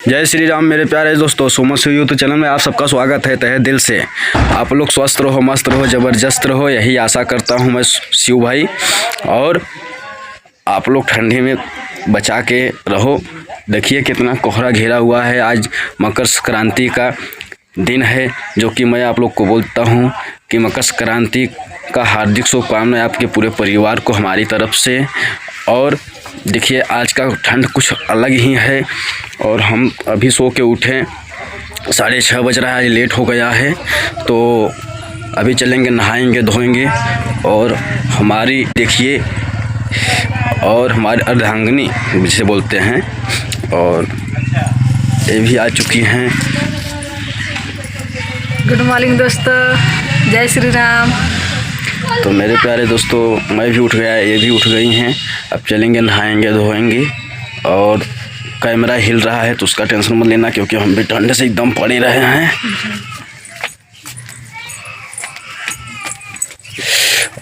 जय श्री राम मेरे प्यारे दोस्तों, सुमन से यूट्यूब चैनल में आप सबका स्वागत है तहे दिल से। आप लोग स्वस्थ रहो, मस्त रहो, ज़बरदस्त रहो, यही आशा करता हूँ मैं शिव भाई। और आप लोग ठंडी में बचा के रहो। देखिए कितना कोहरा घेरा हुआ है। आज मकर संक्रांति का दिन है, जो कि मैं आप लोग को बोलता हूँ कि मकर संक्रांति का हार्दिक शुभकामनाएं आपके पूरे परिवार को हमारी तरफ से। और देखिए आज का ठंड कुछ अलग ही है। और हम अभी सो के उठे, 6:30 बज रहा है, लेट हो गया है। तो अभी चलेंगे, नहाएंगे धोएंगे। और हमारी देखिए, और हमारी अर्धांगिनी जिसे बोलते हैं, और ये भी आ चुकी हैं। गुड मॉर्निंग दोस्तों, जय श्री राम। तो मेरे प्यारे दोस्तों, मैं भी उठ गया, ये भी उठ गई हैं। अब चलेंगे, नहाएंगे धोएंगे। और कैमरा हिल रहा है तो उसका टेंशन मत लेना, क्योंकि हम भी ठंड से एकदम पड़े रहे हैं।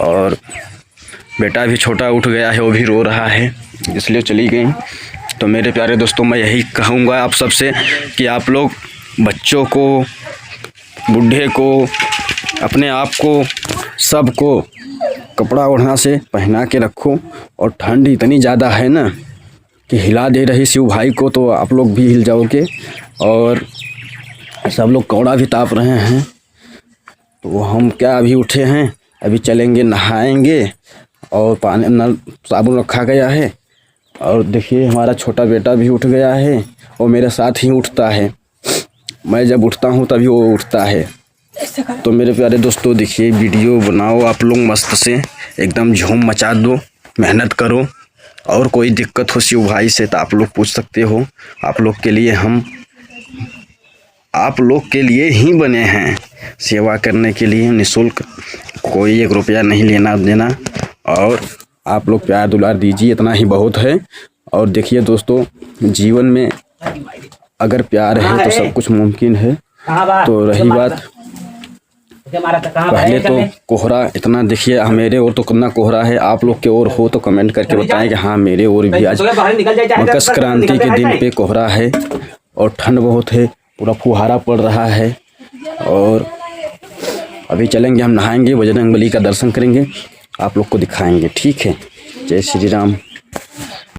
और बेटा भी छोटा उठ गया है, वो भी रो रहा है, इसलिए चली गई। तो मेरे प्यारे दोस्तों, मैं यही कहूँगा आप सबसे कि आप लोग बच्चों को, बूढ़े को, अपने आप को, सबको कपड़ा ओढ़ना से पहना के रखो। और ठंड इतनी ज़्यादा है ना कि हिला दे रही शिव भाई को, तो आप लोग भी हिल जाओगे। और सब लोग कौड़ा भी ताप रहे हैं। तो हम क्या अभी उठे हैं, अभी चलेंगे नहाएंगे। और पानी नल साबुन रखा गया है। और देखिए हमारा छोटा बेटा भी उठ गया है, और मेरे साथ ही उठता है। मैं जब उठता हूँ तभी वो उठता है। तो मेरे प्यारे दोस्तों, देखिए वीडियो बनाओ आप लोग मस्त से, एकदम झूम मचा दो, मेहनत करो। और कोई दिक्कत हो शिव भाई से तो आप लोग पूछ सकते हो। आप लोग के लिए हम, आप लोग के लिए ही बने हैं, सेवा करने के लिए, निःशुल्क, कोई 1 रुपया नहीं लेना देना। और आप लोग प्यार दुलार दीजिए, इतना ही बहुत है। और देखिए दोस्तों, जीवन में अगर प्यार है तो सब कुछ मुमकिन है। तो रही बात, पहले तो कोहरा इतना देखिए, मेरे ओर तो कितना कोहरा है। आप लोग के ओर हो तो कमेंट करके बताएं कि हाँ मेरे ओर भी आज मकर संक्रांति के दिन पे कोहरा है। और ठंड बहुत है, पूरा फुहारा पड़ रहा है। और अभी चलेंगे, हम नहाएंगे, बजरंगबली का दर्शन करेंगे, आप लोग को दिखाएंगे। ठीक है, जय श्री राम।